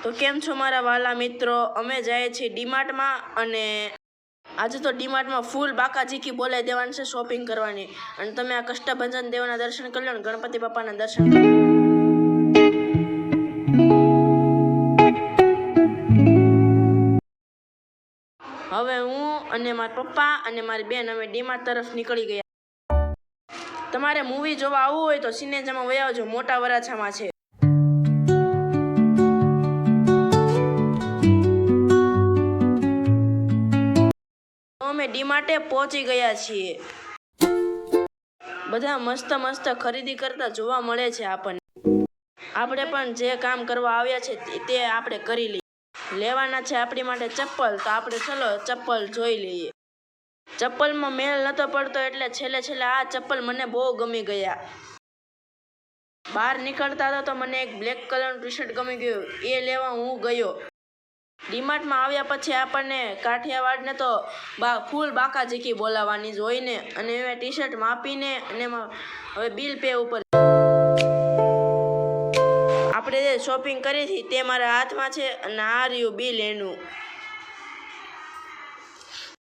તો કેમ છો મારા વાલા મિત્રો? અમે જઈએ છીએ ડીમાર્ટમાં અને આજે તો ડીમાર્ટમાં ફૂલ બાકાજીકી બોલાવી દેવાની છે શોપિંગ કરવાની. અને તમે આ કષ્ટભંજન દેવના દર્શન કરી લો ને ગણપતિ બાપાના દર્શન કરી લો. હવે હું અને મારા પપ્પા અને મારી બેન અમે ડીમાર્ટ તરફ નીકળી ગયા. તમારે મૂવી જોવા આવવું હોય તો સિનેમામાં વહી આવજો, મોટા વરાછામાં છે. અમે ડીમાર્ટે પહોંચી ગયા છીએ. બધા મસ્ત મસ્ત ખરીદી કરતા જોવા મળે છે આપણને. આપણે પણ જે કામ કરવા આવ્યા છે તે આપણે કરી લઈએ. લેવાના છે આપણી માટે ચપ્પલ, તો આપણે ચલો ચપ્પલ જોઈ લઈએ. ચપ્પલમાં મેળ નતો પડતો એટલે છેલ્લે આ ચપ્પલ મને બહુ ગમી ગયા. બહાર નીકળતા હતા તો મને એક બ્લેક કલરનું ટી શર્ટ ગમી ગયું, એ લેવા હું ગયો. ડીમાર્ટમાં આવ્યા પછી આપણને કાઠિયાવાડને તો ફૂલ બાકાજીકી બોલાવવાની જ હોય ને. અને એ ટી શર્ટ માપીને અને હવે બિલ પે ઉપર આપણે જે શોપિંગ કરી હતી તે મારા હાથમાં છે અને આ રહ્યું બિલ એનું.